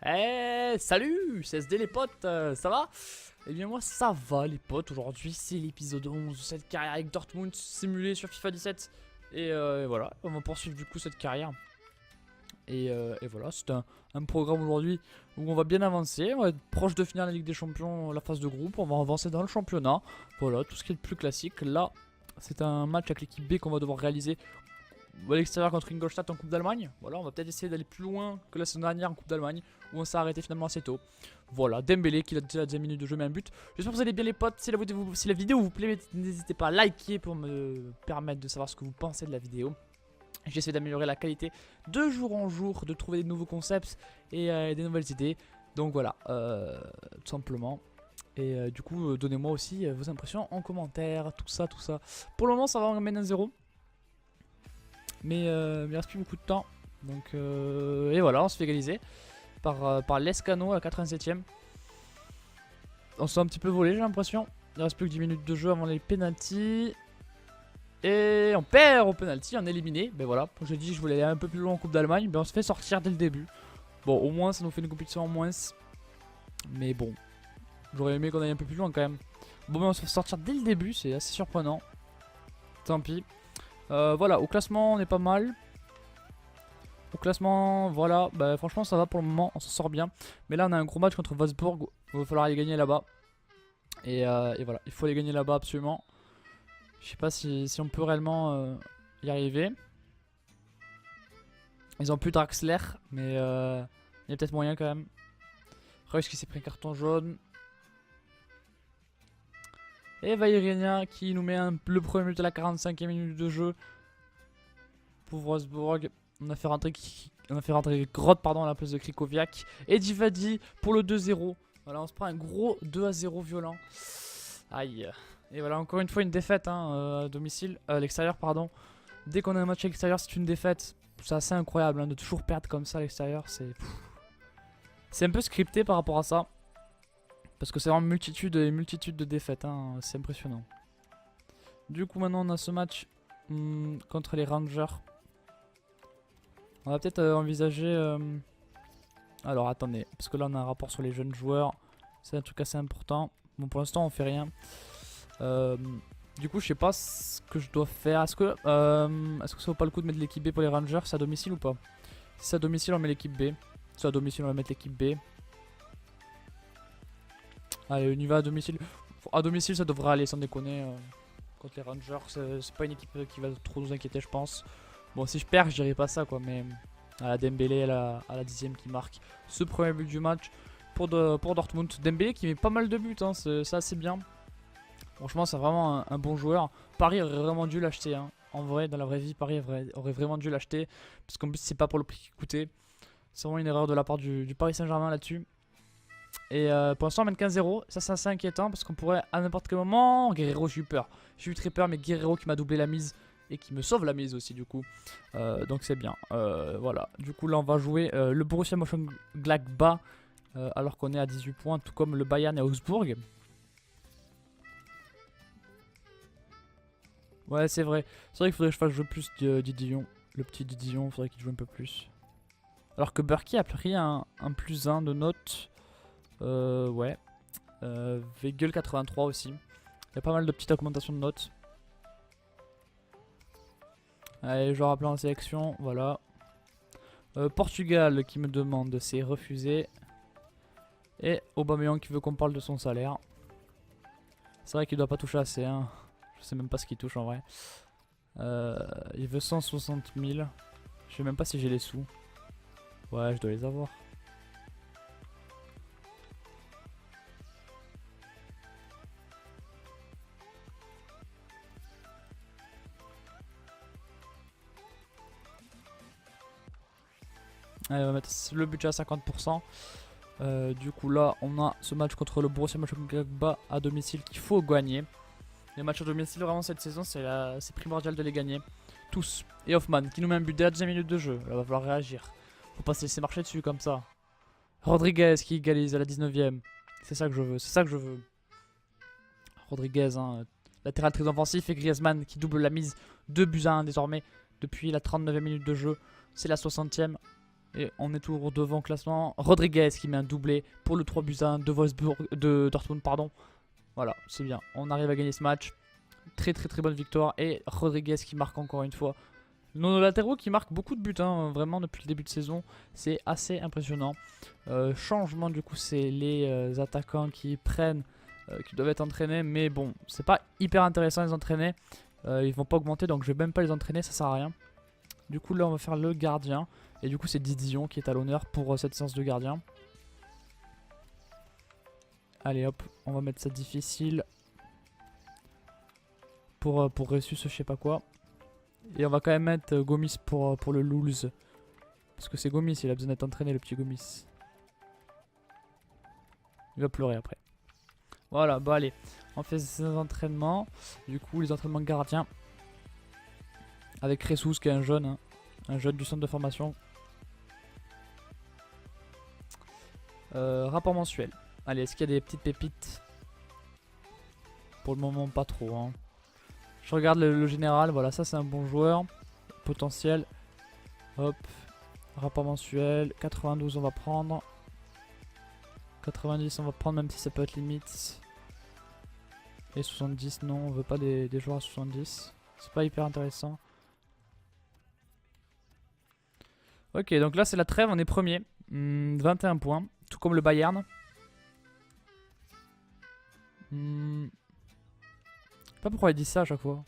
Salut, c'est SD les potes, ça va? Eh bien moi ça va les potes, aujourd'hui c'est l'épisode 11 de cette carrière avec Dortmund simulée sur FIFA 17. Et voilà, on va poursuivre du coup cette carrière. Et voilà, c'est un programme aujourd'hui où on va bien avancer, on va être proche de finir la Ligue des Champions, la phase de groupe, on va avancer dans le championnat. Voilà, tout ce qui est le plus classique. Là, c'est un match avec l'équipe B qu'on va devoir réaliser à l'extérieur contre Ingolstadt en Coupe d'Allemagne. Voilà, on va peut-être essayer d'aller plus loin que la saison dernière en Coupe d'Allemagne où on s'est arrêté finalement assez tôt. Voilà, Dembélé qui a déjà 10 minutes de jeu mais un but. J'espère que vous allez bien les potes. Si la vidéo vous plaît, n'hésitez pas à liker pour me permettre de savoir ce que vous pensez de la vidéo. J'essaie d'améliorer la qualité de jour en jour, de trouver des nouveaux concepts et des nouvelles idées. Donc voilà, tout simplement. Et du coup, donnez-moi aussi vos impressions en commentaire, tout ça, tout ça. Pour le moment, ça va, on mène 1-0. Mais il reste plus beaucoup de temps. Donc, et voilà, on se fait égaliser par Lescano à la 87ème. On s'est un petit peu volé, j'ai l'impression. Il reste plus que 10 minutes de jeu avant les penalties. Et on perd au penalty, on est éliminé. Ben voilà, comme je dit, je voulais aller un peu plus loin en Coupe d'Allemagne. Ben on se fait sortir dès le début. Bon, au moins, ça nous fait une compétition en moins. Mais bon, j'aurais aimé qu'on aille un peu plus loin quand même. Bon, mais on se fait sortir dès le début, c'est assez surprenant. Tant pis. Voilà, au classement, on est pas mal. Au classement, voilà, bah, franchement ça va pour le moment, on s'en sort bien. Mais là on a un gros match contre Wolfsburg, il va falloir aller gagner là-bas. Et voilà, il faut aller gagner là-bas absolument. Je sais pas si on peut réellement y arriver. Ils ont plus Draxler, mais il y a peut-être moyen quand même. Reus qui s'est pris un carton jaune. Et Vairenia qui nous met le premier but à la 45e minute de jeu. Pour Wolfsburg. On a fait rentrer Grotte pardon, à la place de Krikoviak. Et Divadi pour le 2-0. Voilà, on se prend un gros 2-0 violent. Aïe. Et voilà, encore une fois une défaite hein, à domicile, à l'extérieur pardon. Dès qu'on a un match à l'extérieur, c'est une défaite. C'est assez incroyable hein, de toujours perdre comme ça à l'extérieur. C'est un peu scripté par rapport à ça. Parce que c'est vraiment multitude et multitude de défaites. Hein, c'est impressionnant. Du coup, maintenant on a ce match contre les Rangers. On va peut-être envisager... Alors attendez, parce que là on a un rapport sur les jeunes joueurs. C'est un truc assez important. Bon pour l'instant on fait rien. Du coup je sais pas ce que je dois faire. Est-ce que ça vaut pas le coup de mettre l'équipe B pour les Rangers? C'est à domicile ou pas? Si c'est à domicile on met l'équipe B. Si c'est à domicile on va mettre l'équipe B. Allez on y va à domicile. À domicile ça devrait aller sans déconner. Contre les Rangers c'est pas une équipe qui va trop nous inquiéter je pense. Bon si je perds je dirais pas ça quoi mais... À la Dembélé à la 10ème qui marque ce premier but du match pour Dortmund. Dembélé qui met pas mal de buts, hein, c'est assez bien. Franchement, c'est vraiment un bon joueur. Paris aurait vraiment dû l'acheter. Hein. En vrai, dans la vraie vie, Paris aurait vraiment dû l'acheter. Parce qu'en plus, c'est pas pour le prix qu'il coûtait. C'est vraiment une erreur de la part du Paris Saint-Germain là-dessus. Et pour l'instant, on mène 15-0. Ça, c'est assez inquiétant parce qu'on pourrait à n'importe quel moment. Guerrero, j'ai eu peur. J'ai eu très peur, mais Guerrero qui m'a doublé la mise. Et qui me sauve la mise aussi du coup. Donc c'est bien. Voilà. Du coup là on va jouer le Borussia Mönchengladbach alors qu'on est à 18 points, tout comme le Bayern et Augsbourg. Ouais c'est vrai. C'est vrai qu'il faudrait que je fasse jouer plus Didion. Le petit Didion, il faudrait qu'il joue un peu plus. Alors que Burki a pris un +1 de note. Ouais. Weigel 83 aussi. Il y a pas mal de petites augmentations de notes. Allez, je rappelle en sélection, voilà. Portugal qui me demande, c'est refusé. Et Aubameyang qui veut qu'on parle de son salaire. C'est vrai qu'il doit pas toucher assez, hein. Je sais même pas ce qu'il touche en vrai. Il veut 160 000. Je sais même pas si j'ai les sous. Ouais, je dois les avoir. Allez, on va mettre le budget à 50%. Du coup là on a ce match contre le Borussia Mönchengladbach à domicile qu'il faut gagner. Les matchs à domicile vraiment cette saison c'est primordial de les gagner. Tous. Et Hoffman qui nous met un but dès la 2ème minute de jeu. Là va falloir réagir. Faut pas se laisser marcher dessus comme ça. Rodriguez qui égalise à la 19ème. C'est ça que je veux. C'est ça que je veux. Rodriguez hein, latéral très offensif et Griezmann qui double la mise 2 buts à 1 désormais depuis la 39ème minute de jeu. C'est la 60ème. Et on est toujours devant classement. Rodriguez qui met un doublé pour le 3-1 de Wolfsburg, de Dortmund, pardon. Voilà, c'est bien. On arrive à gagner ce match. Très bonne victoire. Et Rodriguez qui marque encore une fois. Nos latéraux qui marquent beaucoup de buts, hein, vraiment depuis le début de saison. C'est assez impressionnant. Changement du coup, c'est les attaquants qui prennent, qui doivent être entraînés. Mais bon, c'est pas hyper intéressant les entraîner. Ils vont pas augmenter, donc je vais même pas les entraîner, ça sert à rien. Du coup là on va faire le gardien. Et du coup c'est Didion qui est à l'honneur pour cette séance de gardien. Allez hop, on va mettre ça difficile. Pour Ressus je sais pas quoi. Et on va quand même mettre Gomis pour le Lulz. Parce que c'est Gomis, il a besoin d'être entraîné le petit Gomis. Il va pleurer après. Voilà, bon allez. On fait ces entraînements. Du coup les entraînements gardiens. Avec Ressus qui est un jeune. Hein. Un jeune du centre de formation. Rapport mensuel. Allez, est-ce qu'il y a des petites pépites? Pour le moment pas trop. Hein. Je regarde le général. Voilà, ça c'est un bon joueur. Potentiel. Hop. Rapport mensuel. 92 on va prendre. 90 on va prendre même si ça peut être limite. Et 70 non, on veut pas des joueurs à 70. C'est pas hyper intéressant. Ok, donc là c'est la trêve, on est premier. 21 points, tout comme le Bayern. Je sais pas pourquoi il dit ça à chaque fois.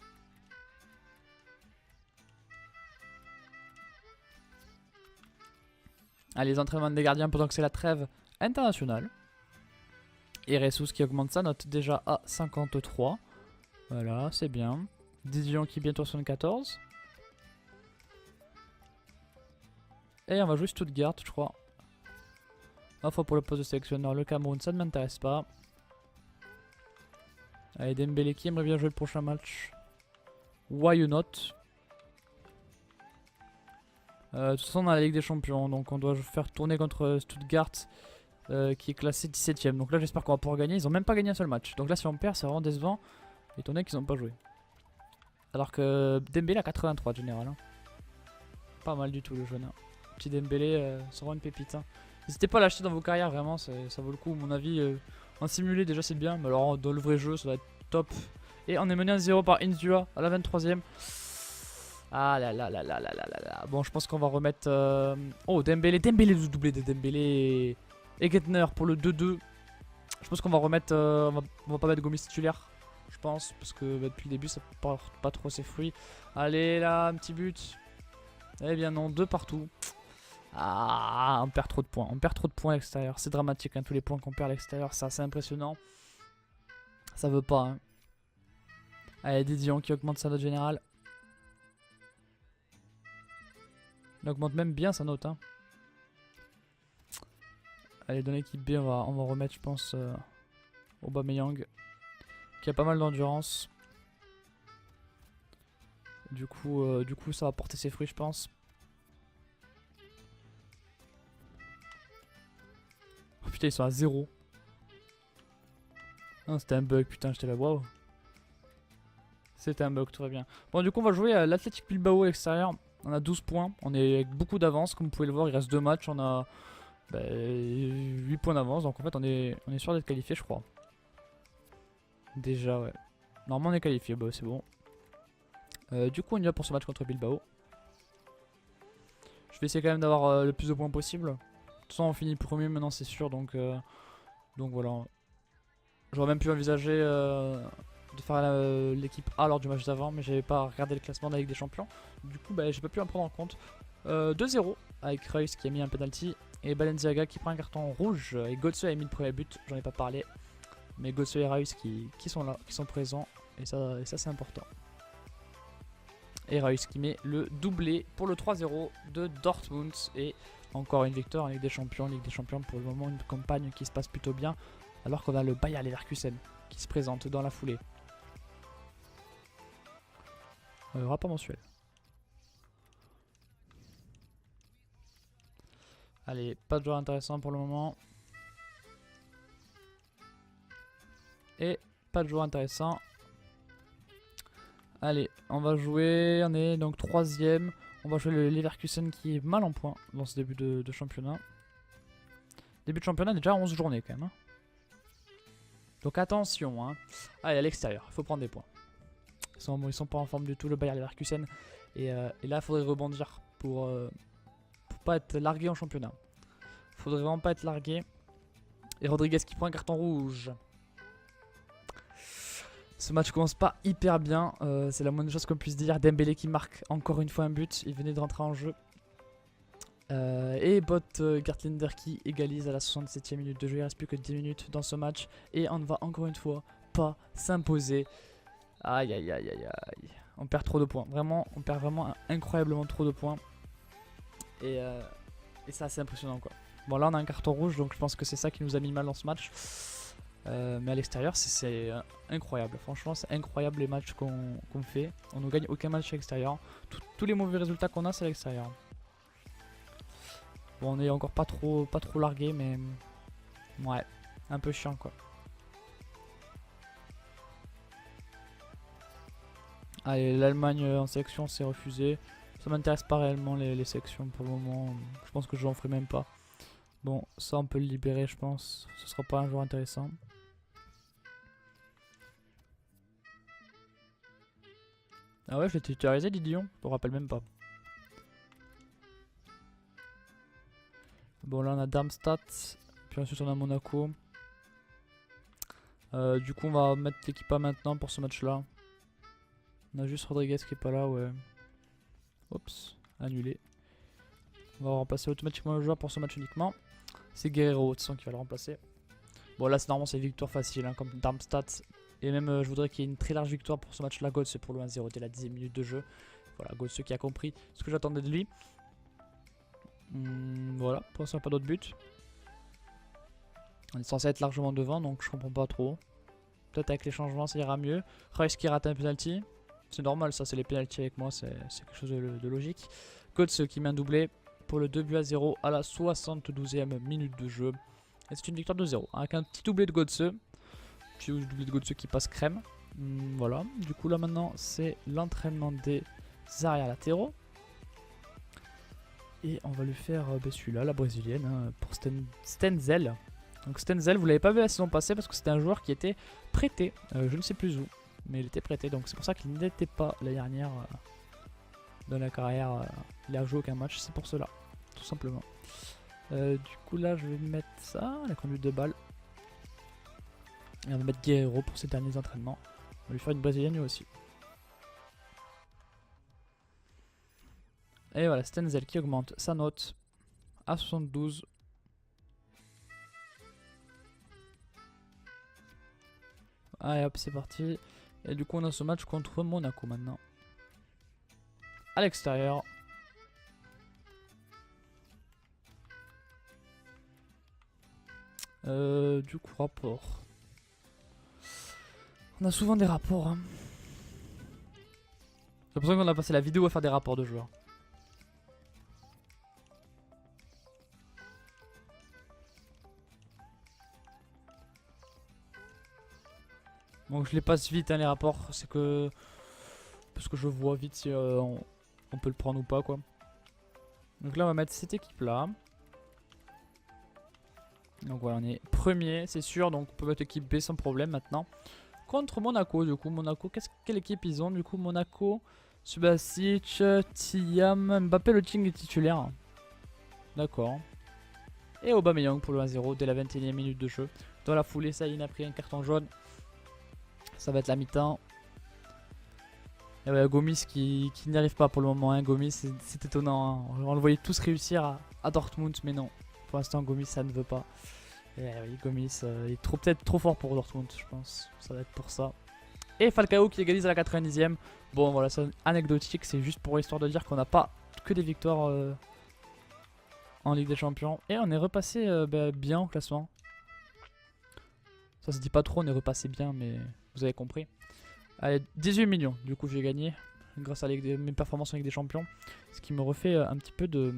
Allez, les entraînements des gardiens pendant que c'est la trêve internationale. Et Ressus qui augmente sa note déjà à 53. Voilà, c'est bien. Didion qui est bientôt à 74. Et on va jouer Stuttgart, je crois. Offre pour le poste de sélectionneur, le Cameroun, ça ne m'intéresse pas. Allez, Dembélé qui aimerait bien jouer le prochain match. Why you not? De toute façon, on a la Ligue des Champions, donc on doit faire tourner contre Stuttgart qui est classé 17ème. Donc là, j'espère qu'on va pouvoir gagner. Ils ont même pas gagné un seul match. Donc là, si on perd, c'est vraiment décevant. Étonné qu'ils n'ont pas joué. Alors que Dembélé a 83 de général. Hein. Pas mal du tout le jeune. Hein. Petit Dembélé, c'est vraiment une pépite. Hein. N'hésitez pas à l'acheter dans vos carrières, vraiment, ça vaut le coup. À mon avis, en simulé déjà c'est bien, mais alors dans le vrai jeu ça va être top. Et on est mené à 0 par Insua à la 23ème. Ah là là là là là là là. Bon, je pense qu'on va remettre. Oh, Dembélé, le doublé de Dembélé et Getner pour le 2-2. Je pense qu'on va remettre. On va pas mettre Gomis titulaire, je pense, parce que bah, depuis le début ça porte pas trop ses fruits. Allez là, un petit but. Eh bien non, 2 partout. Ah, on perd trop de points. On perd trop de points à l'extérieur. C'est dramatique, hein, tous les points qu'on perd à l'extérieur. C'est assez impressionnant. Ça veut pas. Hein. Allez, Didion qui augmente sa note générale. Il augmente même bien sa note. Hein. Allez, dans l'équipe B, on va remettre, je pense, Aubameyang. Qui a pas mal d'endurance. Du coup, ça va porter ses fruits, je pense. Oh putain, ils sont à 0. Non, c'était un bug, putain, j'étais là, waouh. C'était un bug, tout va bien. Bon, du coup, on va jouer à l'Athletic Bilbao à l'extérieur. On a 12 points. On est avec beaucoup d'avance, comme vous pouvez le voir. Il reste 2 matchs. On a 8 points d'avance. Donc, en fait, on est sûr d'être qualifié, je crois. Déjà, ouais. Normalement, on est qualifié. Bah, c'est bon. Du coup, on y va pour ce match contre Bilbao. Je vais essayer quand même d'avoir le plus de points possible. De toute façon, on finit premier maintenant, c'est sûr. Donc voilà. J'aurais même pu envisager de faire l'équipe A lors du match d'avant, mais j'avais pas regardé le classement de la Ligue des Champions. Du coup, bah, j'ai pas pu en prendre en compte. 2-0 avec Reus qui a mis un penalty et Balenciaga qui prend un carton rouge. Et Götze a mis le premier but, j'en ai pas parlé. Mais Götze et Reus qui sont là, qui sont présents. Et ça c'est important. Et Reus qui met le doublé pour le 3-0 de Dortmund. Et encore une victoire en Ligue des Champions. Ligue des Champions pour le moment, une campagne qui se passe plutôt bien. Alors qu'on a le Bayer Leverkusen qui se présente dans la foulée. Rapport mensuel. Allez, pas de joueur intéressant pour le moment. Et pas de joueur intéressant. Allez, on va jouer. On est donc 3ème. On va jouer le Leverkusen qui est mal en point dans ce début de championnat. Début de championnat, déjà 11 journées quand même. Hein. Donc attention. Hein. Allez, à l'extérieur, il faut prendre des points. Ils sont pas en forme du tout, le Bayer Leverkusen. Et là, il faudrait rebondir pour pas être largué en championnat. Faudrait vraiment pas être largué. Et Rodriguez qui prend un carton rouge. Ce match commence pas hyper bien. C'est la moindre chose qu'on puisse dire. Dembélé qui marque encore une fois un but. Il venait de rentrer en jeu. Et Gartlinder qui égalise à la 67e minute de jeu. Il reste plus que 10 minutes dans ce match. Et on ne va encore une fois pas s'imposer. Aïe aïe aïe aïe aïe. On perd trop de points. Vraiment, on perd vraiment incroyablement trop de points. Et c'est assez impressionnant quoi. Bon là on a un carton rouge donc je pense que c'est ça qui nous a mis mal dans ce match. Mais à l'extérieur c'est incroyable. Franchement c'est incroyable les matchs qu'on fait. On ne gagne aucun match à l'extérieur. Tous les mauvais résultats qu'on a c'est à l'extérieur. Bon on est encore pas trop largué mais ouais un peu chiant quoi. Allez l'Allemagne en sélection c'est refusé. Ça m'intéresse pas réellement les sélections pour le moment. Je pense que je n'en ferai même pas. Bon, ça on peut le libérer je pense. Ce sera pas un joueur intéressant. Ah ouais, je l'ai titularisé Didion. Je me rappelle même pas. Bon là on a Darmstadt. Puis ensuite on a Monaco. Du coup on va mettre l'équipe A maintenant pour ce match là. On a juste Rodriguez qui est pas là, ouais. Oups, annulé. On va remplacer automatiquement le joueur pour ce match uniquement. C'est Guerrero de toute façon qui va le remplacer. Bon là c'est normalement c'est victoire facile hein, comme Darmstadt. Et même je voudrais qu'il y ait une très large victoire pour ce match là. Götze pour le 1-0 dès la 10e minute de jeu. Voilà, Götze qui a compris ce que j'attendais de lui. Voilà, pour l'instant pas d'autres buts. On est censé être largement devant donc je comprends pas trop. Peut-être avec les changements ça ira mieux. Reus qui rate un penalty. C'est normal ça, c'est les penalties avec moi, c'est quelque chose de logique. Götze qui met un doublé pour le 2-0 à la 72e minute de jeu. Et c'est une victoire de 0 avec un petit doublé de Götze. Petit doublé de Götze qui passe crème. Voilà, du coup là maintenant c'est l'entraînement des arrières latéraux. Et on va lui faire celui-là, la brésilienne, hein, pour Stenzel. Donc Stenzel, vous l'avez pas vu la saison passée parce que c'était un joueur qui était prêté, je ne sais plus où. Mais il était prêté, donc c'est pour ça qu'il n'était pas la dernière dans la carrière. Il a joué aucun match, c'est pour cela, tout simplement. Du coup là je vais mettre ça, la conduite de balle. Et on va mettre Guerrero pour ses derniers entraînements. On va lui faire une brésilienne lui aussi. Et voilà, Stenzel qui augmente sa note à 72. Allez hop, c'est parti. Et du coup on a ce match contre Monaco maintenant. À l'extérieur. Du coup rapport. On a souvent des rapports hein. J'ai l'impression qu'on a passé la vidéo à faire des rapports de joueurs. Donc je les passe vite hein, les rapports, c'est que parce que je vois vite si on peut le prendre ou pas quoi. Donc là on va mettre cette équipe là. Donc voilà on est premier c'est sûr, donc on peut mettre équipe B sans problème maintenant. Contre Monaco du coup, Monaco, quelle équipe ils ont du coup? Monaco, Subasic, Thiam, Mbappé le Ting est titulaire. D'accord. Et Aubameyang pour le 1-0 dès la 21e minute de jeu. Dans la foulée ça il a pris un carton jaune. Ça va être la mi-temps. Et ouais, Gomis qui n'y arrive pas pour le moment. Hein. Gomis, c'est étonnant. Hein. On le voyait tous réussir à Dortmund, mais non. Pour l'instant, Gomis, ça ne veut pas. Et oui, Gomis, il est peut-être trop fort pour Dortmund, je pense. Ça va être pour ça. Et Falcao qui égalise à la 90e. Bon, voilà, c'est anecdotique. C'est juste pour histoire de dire qu'on n'a pas que des victoires en Ligue des Champions. Et on est repassé bien au classement. Ça se dit pas trop, on est repassé bien, mais vous avez compris. Allez, 18 millions, du coup j'ai gagné grâce à mes performances en Ligue des Champions. Ce qui me refait un petit peu de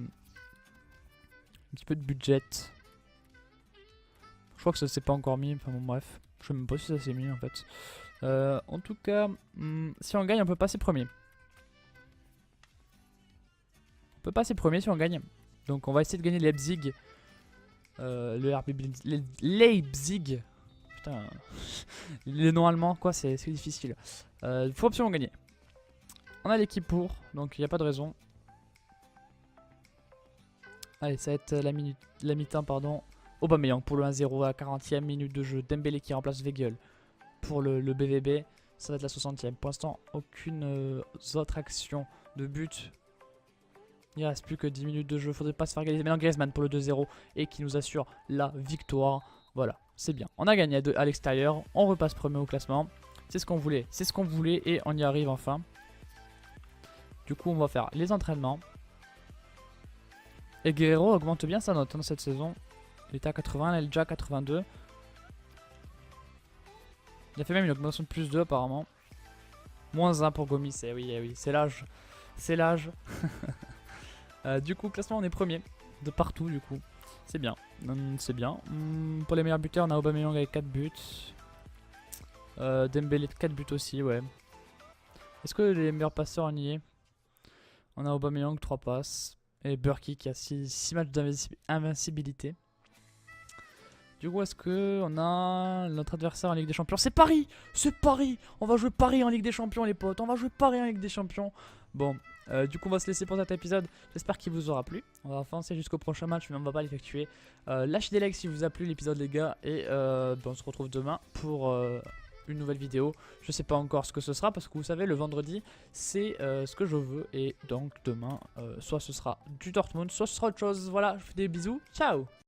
budget. Je crois que ça s'est pas encore mis, enfin bon bref. Je sais même pas si ça s'est mis en fait. En tout cas, si on gagne on peut passer premier. peut passer premier si on gagne. Donc on va essayer de gagner Leipzig. Le RB Leipzig. Putain, les noms allemands, quoi, c'est difficile. Faut absolument gagner. On a l'équipe pour, donc il n'y a pas de raison. Allez, ça va être la mi-temps, pardon. Aubameyang pour le 1-0 à la 40e minute de jeu. Dembélé qui remplace Weigl pour le BVB. Ça va être la 60e. Pour l'instant, aucune autre action de but. Il ne reste plus que 10 minutes de jeu. Faudrait pas se faire égaliser. Maintenant, Griezmann pour le 2-0 et qui nous assure la victoire. Voilà, c'est bien. On a gagné à l'extérieur. On repasse premier au classement. C'est ce qu'on voulait. C'est ce qu'on voulait et on y arrive enfin. Du coup, on va faire les entraînements. Et Guerrero augmente bien sa note dans cette saison. Il était à 80, là il est déjà à 82. Il a fait même une augmentation de plus 2 apparemment. Moins 1 pour Gomis, eh oui, c'est l'âge. C'est l'âge. Du coup, classement, on est premier. De partout, du coup. C'est bien. C'est bien. Pour les meilleurs buteurs, on a Aubameyang avec 4 buts. Dembélé 4 buts aussi, ouais. Est-ce que les meilleurs passeurs, on y est? On a Aubameyang 3 passes. Et Burki qui a 6 matchs d'invincibilité. Du coup, est-ce qu'on a notre adversaire en Ligue des Champions? C'est Paris! C'est Paris! On va jouer Paris en Ligue des Champions, les potes. On va jouer Paris en Ligue des Champions. Bon, du coup, on va se laisser pour cet épisode. J'espère qu'il vous aura plu. On va avancer jusqu'au prochain match, mais on va pas l'effectuer. Lâchez des likes si vous a plu l'épisode, les gars. Et on se retrouve demain pour une nouvelle vidéo. Je sais pas encore ce que ce sera parce que vous savez, le vendredi, c'est ce que je veux. Et donc, demain, soit ce sera du Dortmund, soit ce sera autre chose. Voilà, je vous fais des bisous. Ciao!